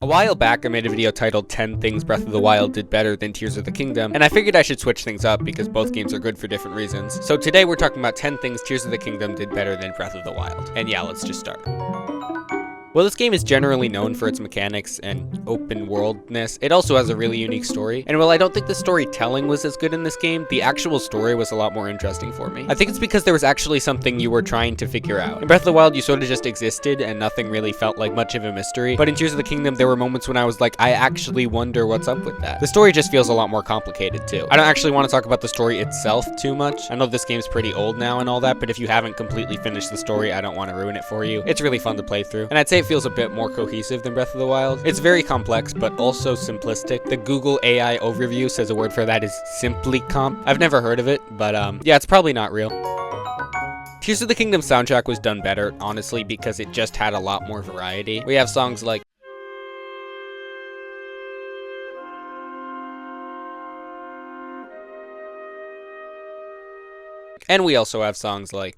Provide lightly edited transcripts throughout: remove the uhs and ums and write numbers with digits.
A while back, I made a video titled 10 Things Breath of the Wild did better than Tears of the Kingdom, and I figured I should switch things up because both games are good for different reasons. So today we're talking about 10 things Tears of the Kingdom did better than Breath of the Wild. And yeah, let's just start. While this game is generally known for its mechanics and open worldness, it also has a really unique story. And while I don't think the storytelling was as good in this game, the actual story was a lot more interesting for me. I think it's because there was actually something you were trying to figure out. In Breath of the Wild, you sort of just existed and nothing really felt like much of a mystery. But in Tears of the Kingdom, there were moments when I was like, I actually wonder what's up with that. The story just feels a lot more complicated too. I don't actually want to talk about the story itself too much. I know this game's pretty old now and all that, but if you haven't completely finished the story, I don't want to ruin it for you. It's really fun to play through. And I'd say it feels a bit more cohesive than Breath of the Wild. It's very complex, but also simplistic. The Google AI overview says a word for that is simply comp. I've never heard of it, but yeah, it's probably not real. Tears of the Kingdom soundtrack was done better, honestly, because it just had a lot more variety. We have songs like and we also have songs like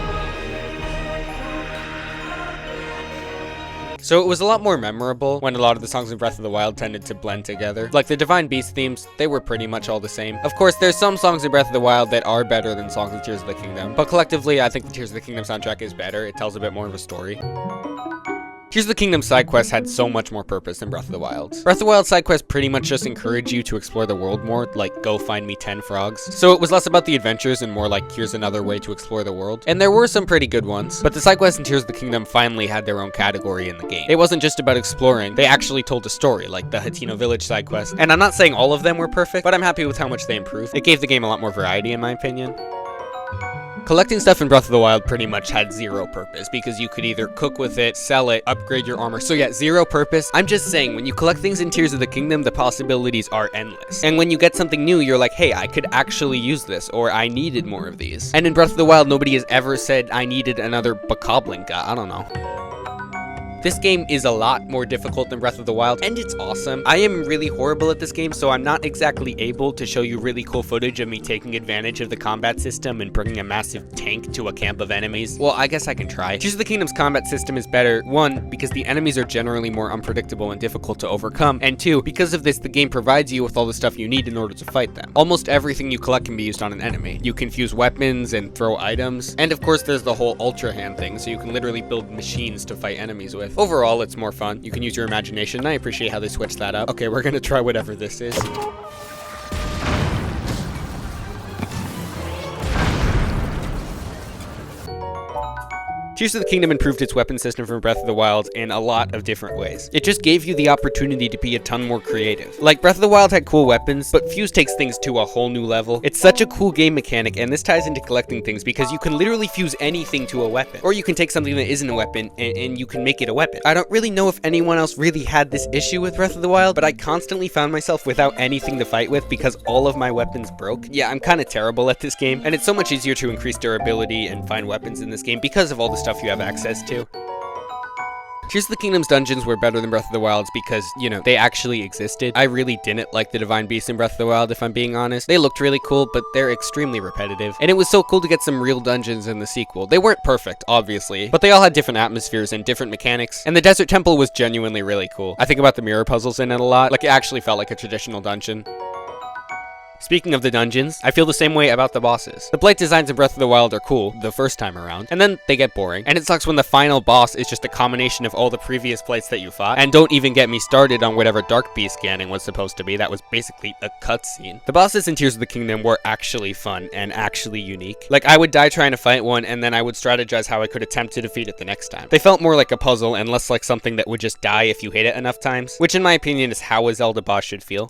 so it was a lot more memorable when a lot of the songs in Breath of the Wild tended to blend together. Like the Divine Beast themes, they were pretty much all the same. Of course, there's some songs in Breath of the Wild that are better than songs in Tears of the Kingdom, but collectively, I think the Tears of the Kingdom soundtrack is better. It tells a bit more of a story. Tears of the Kingdom side quests had so much more purpose than Breath of the Wild. Breath of the Wild side quests pretty much just encourage you to explore the world more, like go find me 10 frogs. So it was less about the adventures and more like here's another way to explore the world. And there were some pretty good ones, but the side quests in Tears of the Kingdom finally had their own category in the game. It wasn't just about exploring, they actually told a story, like the Hateno Village side quest. And I'm not saying all of them were perfect, but I'm happy with how much they improved. It gave the game a lot more variety in my opinion. Collecting stuff in Breath of the Wild pretty much had zero purpose because you could either cook with it, sell it, upgrade your armor. So yeah, zero purpose. I'm just saying, when you collect things in Tears of the Kingdom, the possibilities are endless. And when you get something new, you're like, hey, I could actually use this, or I needed more of these. And in Breath of the Wild, nobody has ever said I needed another bokoblin. I don't know. This game is a lot more difficult than Breath of the Wild, and it's awesome. I am really horrible at this game, so I'm not exactly able to show you really cool footage of me taking advantage of the combat system and bringing a massive tank to a camp of enemies. Well, I guess I can try. Tears of the Kingdom's combat system is better, one, because the enemies are generally more unpredictable and difficult to overcome, and two, because of this, the game provides you with all the stuff you need in order to fight them. Almost everything you collect can be used on an enemy. You can fuse weapons and throw items, and of course there's the whole Ultra Hand thing, so you can literally build machines to fight enemies with. Overall, it's more fun. You can use your imagination, and I appreciate how they switched that up. Okay, we're gonna try whatever this is. Tears of the Kingdom improved its weapon system from Breath of the Wild in a lot of different ways. It just gave you the opportunity to be a ton more creative. Like, Breath of the Wild had cool weapons, but Fuse takes things to a whole new level. It's such a cool game mechanic, and this ties into collecting things because you can literally fuse anything to a weapon. Or you can take something that isn't a weapon, and you can make it a weapon. I don't really know if anyone else really had this issue with Breath of the Wild, but I constantly found myself without anything to fight with because all of my weapons broke. Yeah, I'm kind of terrible at this game, and it's so much easier to increase durability and find weapons in this game because of all the stuff you have access to. Tears of the Kingdom's dungeons were better than Breath of the Wild's because, you know, they actually existed. I really didn't like the Divine Beast in Breath of the Wild, if I'm being honest. They looked really cool, but they're extremely repetitive. And it was so cool to get some real dungeons in the sequel. They weren't perfect, obviously, but they all had different atmospheres and different mechanics. And the Desert Temple was genuinely really cool. I think about the mirror puzzles in it a lot. Like, it actually felt like a traditional dungeon. Speaking of the dungeons, I feel the same way about the bosses. The blight designs in Breath of the Wild are cool the first time around, and then they get boring. And it sucks when the final boss is just a combination of all the previous blights that you fought. And don't even get me started on whatever Dark Beast scanning was supposed to be. That was basically a cutscene. The bosses in Tears of the Kingdom were actually fun and actually unique. Like, I would die trying to fight one, and then I would strategize how I could attempt to defeat it the next time. They felt more like a puzzle and less like something that would just die if you hit it enough times, which in my opinion is how a Zelda boss should feel.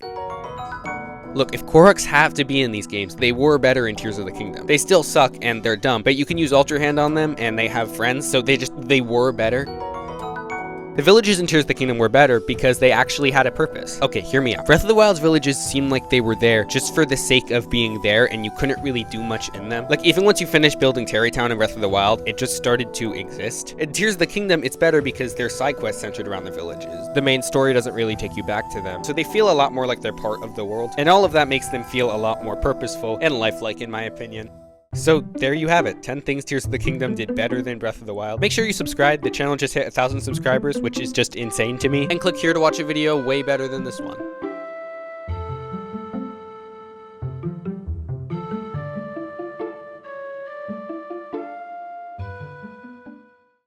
Look, if Corox have to be in these games, they were better in Tears of the Kingdom. They still suck and they're dumb, but you can use Ultra Hand on them and they have friends, so they were better. The villages in Tears of the Kingdom were better because they actually had a purpose. Okay, hear me out. Breath of the Wild's villages seemed like they were there just for the sake of being there, and you couldn't really do much in them. Like, even once you finished building Terrytown in Breath of the Wild, it just started to exist. In Tears of the Kingdom, it's better because their side quests centered around the villages. The main story doesn't really take you back to them, so they feel a lot more like they're part of the world, and all of that makes them feel a lot more purposeful and lifelike in my opinion. So there you have it, 10 things Tears of the Kingdom did better than Breath of the Wild. Make sure you subscribe, the channel just hit 1,000 subscribers, which is just insane to me, and click here to watch a video way better than this one.